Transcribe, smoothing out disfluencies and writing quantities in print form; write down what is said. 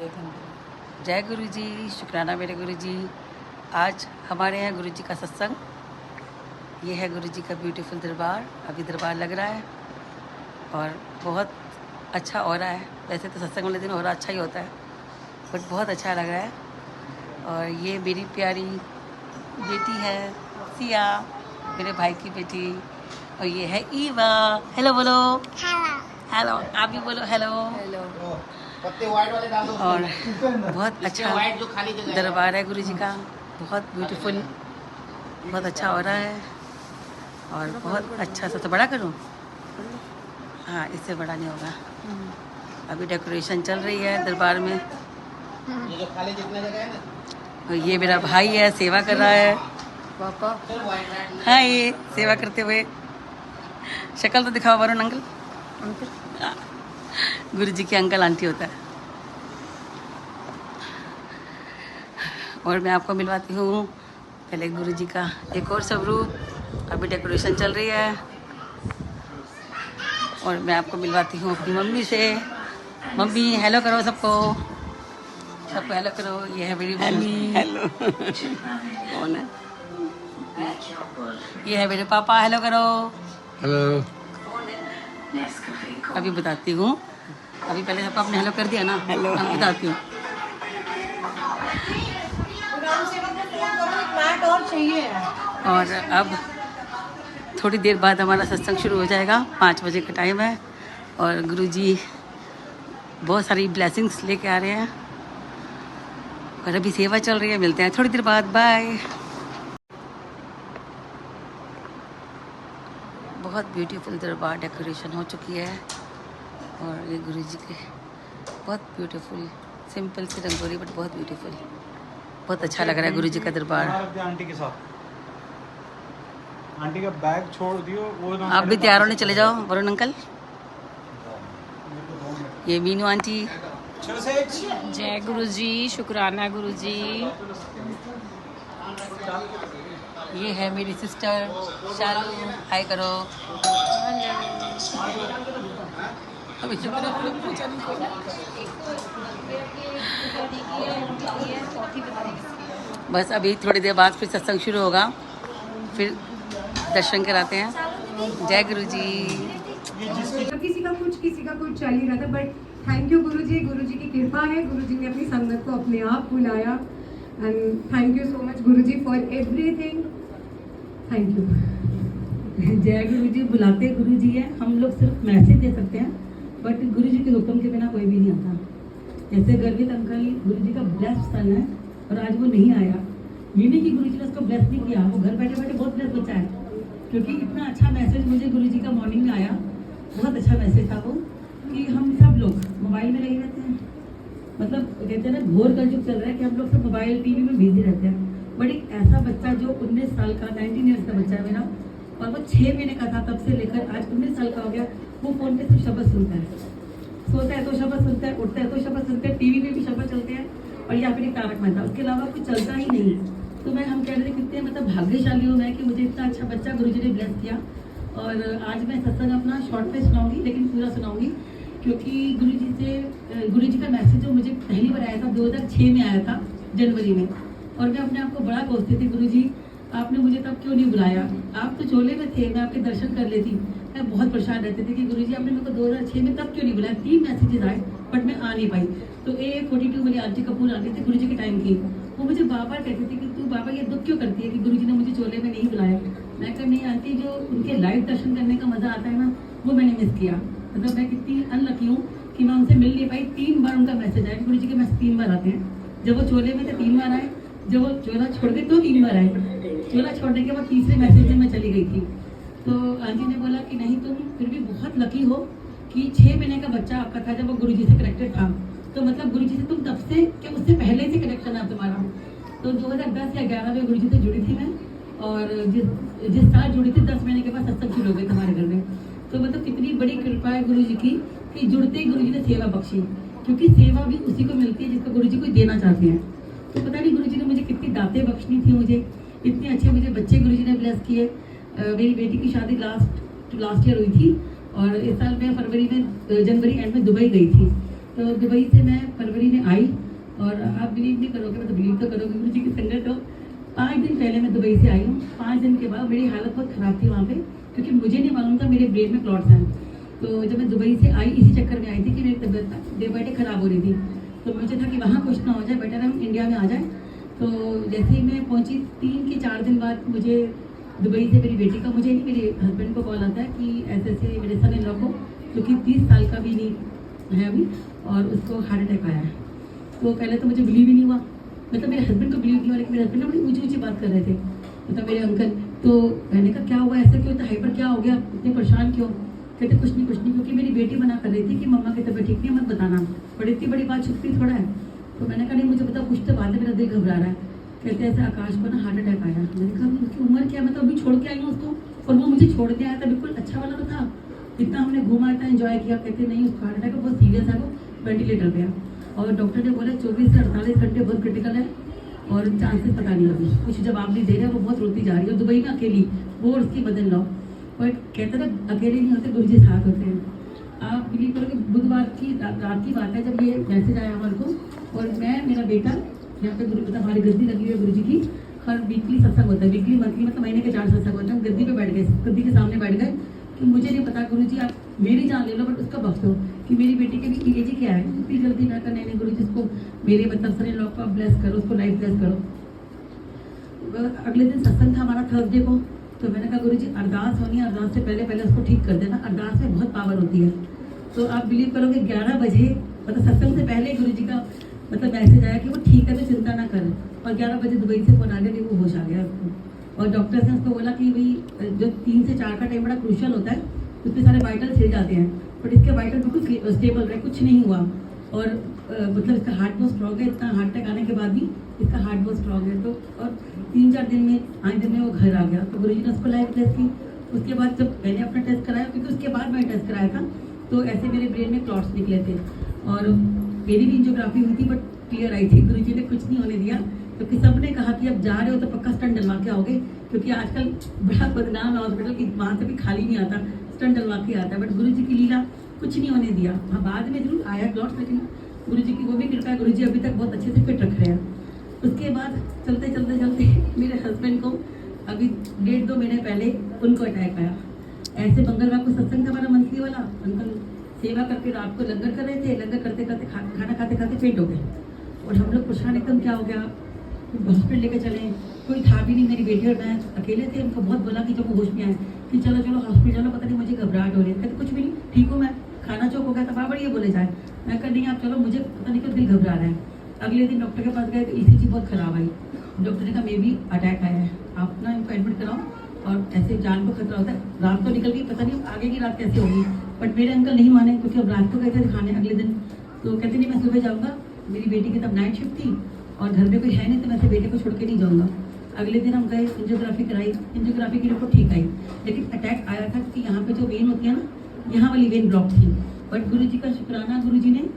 जय गुरु जी, शुक्राना मेरे गुरु जी। आज हमारे यहाँ गुरु जी का सत्संग। ये है गुरु जी का ब्यूटीफुल दरबार। अभी दरबार लग रहा है और बहुत अच्छा हो रहा है। वैसे तो सत्संग वाले दिन हो रहा अच्छा ही होता है, बट बहुत अच्छा लग रहा है। और ये मेरी प्यारी बेटी है सिया, मेरे भाई की बेटी। और ये है ईवा। हेलो बोलो। हेलो, आप भी बोलो हेलो। हेलो। और बहुत अच्छा दरबार है गुरु जी का, बहुत ब्यूटीफुल, बहुत अच्छा हो रहा है। और बहुत अच्छा सा। तो बड़ा करूँ? हाँ, इससे बड़ा नहीं होगा। अभी डेकोरेशन चल रही है दरबार में। और ये मेरा भाई है, सेवा कर रहा है। पापा हाँ, ये सेवा करते हुए। शक्ल तो दिखाओ वरुण अंकल। गुरु जी के अंकल आंटी होता है। और मैं आपको मिलवाती हूँ पहले गुरु जी का एक और स्वरूप। अभी डेकोरेशन चल रही है। और मैं आपको मिलवाती हूँ अपनी मम्मी से। मम्मी हेलो करो सबको, सबको हेलो करो। ये है मेरी मम्मी। हेलो। कौन है? ये है मेरे पापा। हेलो करो। हेलो। अभी बताती हूँ। अभी पहले सबको आपने हेलो कर दिया ना। हेलो। अब बताती हूँ। और अब थोड़ी देर बाद हमारा सत्संग शुरू हो जाएगा। 5 बजे का टाइम है। और गुरुजी बहुत सारी ब्लेसिंग्स लेके आ रहे हैं। और अभी सेवा चल रही है। मिलते हैं थोड़ी देर बाद। बाय। बहुत ब्यूटीफुल दरबार डेकोरेशन हो चुकी है। और ये गुरुजी के बहुत ब्यूटीफुल सिंपल सी रंगोली, बट बहुत ब्यूटीफुल, बहुत अच्छा लग रहा है गुरुजी का दरबार। आंटी के साथ, आंटी का बैग छोड़ दियो। वो आप भी तैयार होने चले जाओ वरुण अंकल। ये मीनू आंटी। जय गुरु जी, शुक्राना गुरु जी। ये है मेरी सिस्टर शालू। हाय करो। अभी पूछा नहीं कोई। बस अभी थोड़ी देर बाद फिर सत्संग शुरू होगा, फिर दर्शन कराते हैं। जय गुरु जी। किसी का कुछ चल ही रहा था, बट थैंक यू गुरु जी की कृपा है। गुरु जी ने अपनी संगत को अपने आप बुलाया। And thank you so much Guru ji for everything. Thank you. जय गुरु जी। बुलाते गुरु जी है, हम लोग सिर्फ मैसेज दे सकते हैं, बट गुरु जी के हुक्म के बिना कोई भी नहीं आता। जैसे गर्वित अंकल गुरु जी का ब्लेस्ड सन है और आज वो नहीं आया। ये नहीं कि गुरु जी ने उसको ब्लेस नहीं किया, वो घर बैठे बैठे बहुत ब्लेस बचा है। क्योंकि इतना अच्छा मैसेज मुझे गुरु जी का मॉर्निंग में आया। बहुत अच्छा मैसेज था वो, कि हम सब लोग मोबाइल में लगे रहते हैं। मतलब कहते हैं ना, घोर कलयुग चल रहा है कि हम लोग सब मोबाइल टीवी में बिजी रहते हैं। बट एक ऐसा बच्चा जो 19 साल का 19 ईयर्स का बच्चा है मेरा, और वो 6 महीने का था तब से लेकर आज 19 साल का हो गया। वो फोन पे सिर्फ शब्द सुनता है, सोता है तो शब्द सुनता है, उठता है तो शब्द सुनता है, टीवी में भी शब्द चलते हैं, और या फिर एक तारक मेहता, उसके अलावा कुछ चलता ही नहीं। तो मैं हम कह रहे थे कितने मतलब भाग्यशाली हूँ मैं कि मुझे इतना अच्छा बच्चा गुरुजी ने ब्लेस किया। और आज मैं सत्संग अपना शॉर्ट में सुनाऊंगी, लेकिन पूरा सुनाऊंगी, क्योंकि गुरुजी का मैसेज जो मुझे पहली बार आया था 2006 में आया था जनवरी में। और मैं अपने आप को बड़ा कोसती थी, गुरुजी आपने मुझे तब क्यों नहीं बुलाया, आप तो चोले में थे, मैं आपके दर्शन कर लेती। मैं बहुत परेशान रहती थी कि गुरुजी आपने मेरे को 2006 में तब क्यों नहीं बुलाया। 3 मैसेजेस आए बट मैं आ नहीं पाई। तो A42 वाली आरती कपूर आती थी गुरुजी के टाइम की, वो मुझे बार बार कहती थी कि तू बाबा ये दुख क्यों करती है कि गुरुजी ने मुझे चोले में नहीं बुलाया। मैं कहा नहीं आंटी, जो उनके लाइव दर्शन करने का मजा आता है ना, वो मैंने मिस किया। मतलब मैं कितनी अनलकी हूँ कि मैं उनसे मिल नहीं पाई। 3 बार उनका मैसेज आया। गुरुजी के मैसेज 3 बार आते हैं। जब वो चोले में थे 3 बार आए, जब वो चोला छोड़ गए तो 3 बार आए। चोला छोड़ने के बाद तीसरे मैसेज में मैं चली गई थी। तो आंटी ने बोला कि नहीं, तुम फिर भी बहुत लकी हो कि 6 महीने का बच्चा आपका था जब वो गुरुजी से कनेक्टेड था। तो मतलब गुरुजी से तुम तब से क्या उससे पहले से कनेक्शन है तुम्हारा। तो 2010 या 11 में गुरुजी से जुड़ी थी मैं, और जिस साल जुड़ी थी 10 महीने के बाद सत्संग शुरू हो गए हमारे घर में। तो मतलब कितनी बड़ी कृपा है गुरुजी की कि जुड़ते ही गुरुजी ने सेवा बख्शी, क्योंकि सेवा भी उसी को मिलती है जिसको गुरुजी को देना चाहते हैं। तो पता नहीं गुरुजी ने मुझे कितनी दातें बख्शनी थी, मुझे इतने अच्छे मुझे बच्चे गुरुजी ने ब्लेस किए। मेरी बेटी की शादी लास्ट ईयर हुई थी, और इस साल मैं जनवरी एंड में दुबई गई थी। तो दुबई से मैं फरवरी में आई और आप बिलीव नहीं करोगे, मतलब बिलीव तो करोगे, गुरु जी की संगत हो। 5 दिन पहले मैं दुबई से आई हूँ। 5 दिन के बाद मेरी हालत बहुत ख़राब थी वहाँ पे, क्योंकि मुझे नहीं मालूम था मेरे ब्रेन में क्लॉट्स हैं। तो जब मैं दुबई से आई इसी चक्कर में आई थी कि मेरी तबीयत डे बाई डे ख़राब हो रही थी। तो मुझे था कि वहाँ कुछ ना हो जाए, बेटर हम इंडिया में आ जाए। तो जैसे ही मैं पहुँची 3 के 4 दिन बाद मुझे दुबई से मेरी बेटी का, मुझे नहीं मेरे हस्बैंड को कॉल आता है कि ऐसे मेरे सन इन लॉ को, जो कि 30 साल का भी नहीं है अभी, और उसको हार्ट अटैक आया है। तो पहले तो मुझे बिलीव ही नहीं हुआ, मतलब मेरे हस्बैंड को बिलीव नहीं हुआ, लेकिन मेरे हस्बैंड ना बड़ी ऊँची बात कर रहे थे, मतलब मेरे अंकल। तो मैंने कहा क्या हुआ, ऐसा क्यों, तो हाइपर क्या हो गया, इतने परेशान क्यों? कहते कुछ नहीं, क्योंकि मेरी बेटी मना कर रही थी कि मम्मा की तबीयत ठीक नहीं है, मत बताना। पर इतनी बड़ी बात छुपती थोड़ा है। तो मैंने कहा नहीं मुझे पता, कुछ तो बात है, मेरा दिल घबरा रहा है। कहते ऐसे आकाश को ना हार्ट अटैक आया। मैंने कहा उसकी उम्र क्या है, मैं तो अभी छोड़ के आई हूँ उसको, और वो मुझे छोड़ के आया था, बिल्कुल अच्छा वाला तो था, इतना हमने घूमा था, एंजॉय किया। कहते नहीं उसको हार्ट अटैक बहुत सीरियस है, वो वेंटिलेटर पे है, और डॉक्टर ने बोला 24 से 48 घंटे बहुत क्रिटिकल है, और चांसेस पता नहीं अभी कुछ जवाब नहीं दे रहे। वो बहुत रोती जा रही है, दुबई में अकेली, वो और उसकी मदर इन लॉ। और कहते ना अकेले नहीं होते, गुरु जी साथ होते हैं। आप बिलीव करोगे, बुधवार की रात की बात है जब ये मैसेज आया हमारे को, और मैं मेरा बेटा यहाँ पे गुरु, मतलब हमारी गद्दी लगी हुई है गुरु जी की, हर वीकली सत्संग होता है, वीकली मंथली, मतलब महीने के 4 सत्संग होते हैं। हम गद्दी पे बैठ गए, गद्दी के सामने बैठ गए कि मुझे नहीं पता गुरु जी आप मेरी जान ले लो, बट उसका बख्श दो कि मेरी बेटी के भी एज क्या है, इतनी जल्दी मैं करने नहीं, गुरु जी उसको मेरे मतलब सन इन लॉ को ब्लेस करो, उसको लाइफ ब्लेस करो। अगले दिन सत्संग था हमारा थर्सडे को। तो मैंने कहा गुरु जी अरदास होनी है, अरदास से पहले उसको ठीक कर देना, अरदास में बहुत पावर होती है। तो आप बिलीव करोगे 11 बजे, मतलब सत्संग से पहले गुरु जी का मतलब मैसेज आया कि वो ठीक है, तो चिंता ना करें। और 11 बजे दुबई से फोन आ गया कि वो होश आ गया उसको, और डॉक्टर्स ने उसको बोला कि भाई जो 3 से 4 का टाइम बड़ा क्रूशियल होता है, उसमें सारे वाइटल हिल जाते हैं, बट इसके वाइटल बिल्कुल स्टेबल रहे, कुछ नहीं हुआ। और मतलब इसका हार्ट बहुत स्ट्रॉन्ग है, इतना हार्ट अटैक आने के बाद भी इसका हार्ट बहुत स्ट्रॉन्ग है। तो और 3-4 दिन में 5 दिन में वो घर आ गया। तो गुरु जी ने उसको लाइफ टेस्ट की। उसके बाद जब मैंने अपना टेस्ट कराया, क्योंकि उसके बाद मैंने टेस्ट कराया था, तो ऐसे मेरे ब्रेन में क्लॉट्स निकले थे, और मेरी भी एंजियोग्राफी हुई थी, बट क्लियर आई थी। गुरु जी ने कुछ नहीं होने दिया, क्योंकि सबने कहा कि अब जा रहे हो तो पक्का स्टंट डलवा के आओगे, क्योंकि आजकल बड़ा बदनाम है हॉस्पिटल की, वहाँ से भी खाली नहीं आता, स्टंट डलवा के आता है। बट गुरु जी की लीला, कुछ नहीं होने दिया। हाँ बाद में जरूर आया क्लॉट्स, लेकिन गुरु जी की वो भी कृपा है, गुरु जी अभी तक बहुत अच्छे से फिट रख रहे हैं। उसके बाद चलते मेरे हस्बैंड को अभी 1.5-2 महीने पहले उनको अटैक आया। ऐसे मंगलवार को सत्संग था हमारा मंथली वाला, अंकल सेवा करके रात को लंगर कर रहे थे, लंगर करते करते खाना खाते खाते फेंट हो गए। और हम लोग परेशान एकदम क्या हो गया, हॉस्पिटल लेके चले, कोई था भी नहीं, मेरी बेटी और मैं अकेले थे। उनको बहुत बोला कि जब वो होश में आए कि चलो चलो हॉस्पिटल चलो, पता नहीं मुझे घबराहट हो रही है। कहते कुछ भी नहीं, ठीक हूँ मैं, खाना चौक हो गया था, बाबा ये बोले जाए। मैं कहा नहीं आप चलो, मुझे पता नहीं क्यों दिल घबरा रहा है। अगले दिन डॉक्टर के पास गए तो ECG बहुत खराब आई। डॉक्टर ने कहा मे भी अटैक आया है, आप ना इनको एडमिट कराओ, और ऐसे जान को खतरा होता है। रात तो निकल गई, पता नहीं आगे की रात कैसे होगी। बट मेरे अंकल नहीं माने, क्योंकि अब रात को गए थे दिखाने अगले दिन। तो कहते नहीं मैं सुबह जाऊँगा, मेरी बेटी की तब नाइट शिफ्ट थी और घर में कोई है नहीं, तो मैं से बेटे को छोड़ के नहीं जाऊँगा। अगले दिन हम गए, एंजियोग्राफी कराई, एंजियोग्राफी की रिपोर्ट ठीक आई, लेकिन अटैक आया था कि यहाँ पे जो वेन होती है ना, यहाँ वाली वेन ब्लॉक थी। बट गुरु जी का शुक्राना, गुरु जी ने